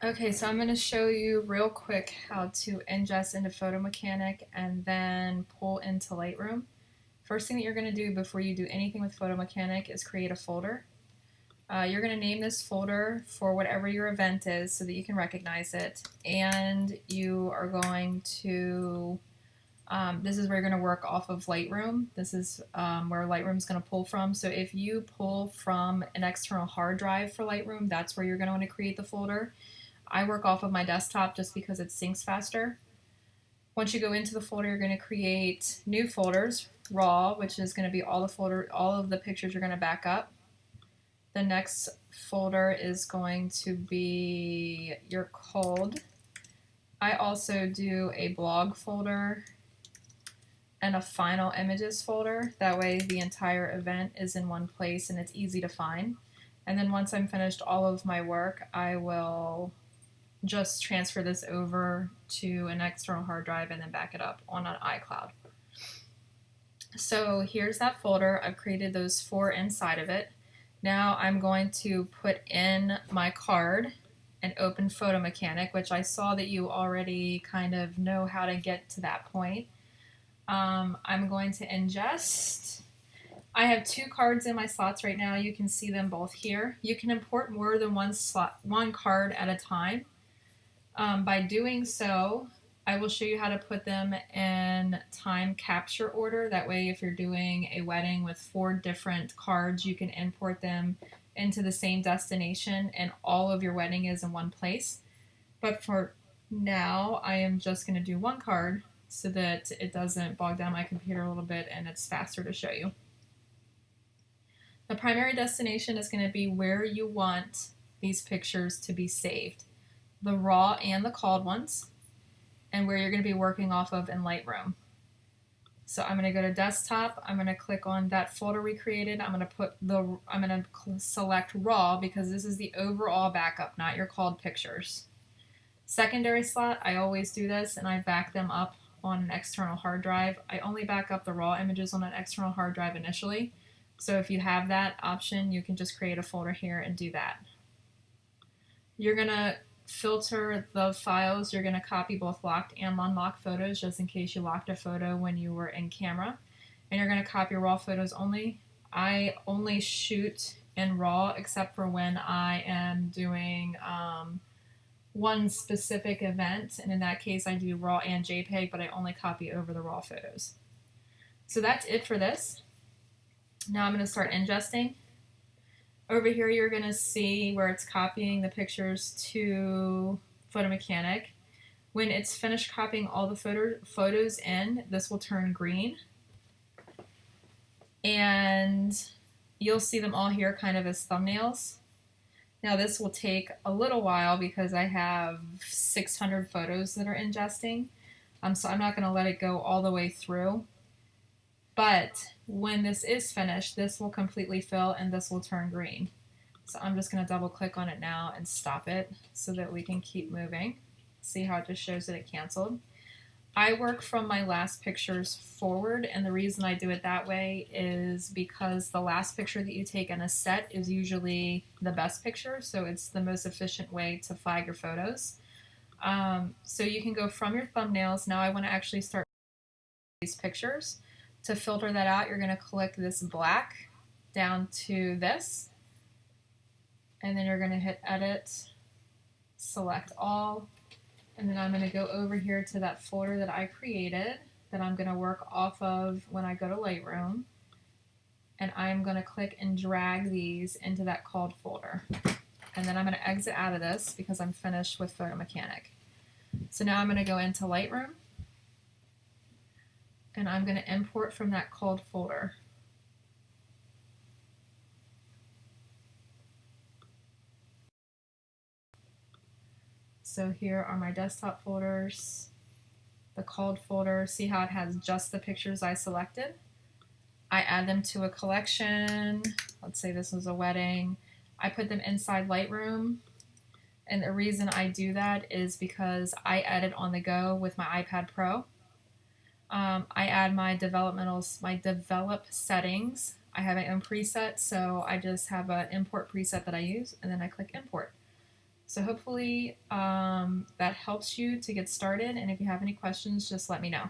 Okay, so I'm going to show you real quick how to ingest into Photo Mechanic and then pull into Lightroom. First thing that you're going to do before you do anything with Photo Mechanic is create a folder. You're going to name this folder for whatever your event is so that you can recognize it, and you are going to this is where you're going to work off of Lightroom. This is where Lightroom is going to pull from. So if you pull from an external hard drive for Lightroom, that's where you're going to want to create the folder. I work off of my desktop just because it syncs faster. Once you go into the folder, you're going to create new folders, raw, which is going to be all of the pictures you're going to back up. The next folder is going to be your cold. I also do a blog folder and a final images folder. That way the entire event is in one place and it's easy to find. And then once I'm finished all of my work, I will just transfer this over to an external hard drive and then back it up on an iCloud. So here's that folder. I've created those 4 inside of it. Now I'm going to put in my card and open Photo Mechanic, which I saw that you already kind of know how to get to that point. I'm going to ingest. I have 2 cards in my slots right now. You can see them both here. You can import more than one card at a time. By doing so, I will show you how to put them in time capture order. That way, if you're doing a wedding with 4 different cards, you can import them into the same destination and all of your wedding is in one place. But for now, I am just going to do 1 card so that it doesn't bog down my computer a little bit and it's faster to show you. The primary destination is going to be where you want these pictures to be saved, the raw and the called ones, and where you're going to be working off of in Lightroom. So I'm going to go to desktop. I'm going to click on that folder we created. I'm going to select raw because this is the overall backup, not your called pictures. Secondary slot, I always do this and I back them up on an external hard drive. I only back up the raw images on an external hard drive initially. So if you have that option, you can just create a folder here and do that. You're going to filter the files. You're going to copy both locked and unlocked photos just in case you locked a photo when you were in camera. And you're going to copy raw photos only. I only shoot in raw except for when I am doing one specific event, and in that case I do raw and JPEG, but I only copy over the raw photos. So that's it for this. Now I'm going to start ingesting. Over here you're going to see where it's copying the pictures to Photo Mechanic. When it's finished copying all the photos in, this will turn green. And you'll see them all here kind of as thumbnails. Now this will take a little while because I have 600 photos that are ingesting. So I'm not going to let it go all the way through. But when this is finished, this will completely fill and this will turn green. So I'm just going to double click on it now and stop it so that we can keep moving. See how it just shows that it canceled. I work from my last pictures forward, and the reason I do it that way is because the last picture that you take in a set is usually the best picture, so it's the most efficient way to flag your photos. So you can go from your thumbnails. Now I want to actually start these pictures. To filter that out, you're going to click this black down to this, and then you're going to hit edit, select all, and then I'm going to go over here to that folder that I created that I'm going to work off of when I go to Lightroom, and I'm going to click and drag these into that called folder. And then I'm going to exit out of this because I'm finished with Photo Mechanic. So now I'm going to go into Lightroom, and I'm going to import from that called folder. So here are my desktop folders, the called folder. See how it has just the pictures I selected? I add them to a collection. Let's say this was a wedding. I put them inside Lightroom. And the reason I do that is because I edit on the go with my iPad Pro. I add my develop settings. I have my own preset, so I just have an import preset that I use, and then I click import. So hopefully that helps you to get started, and if you have any questions, just let me know.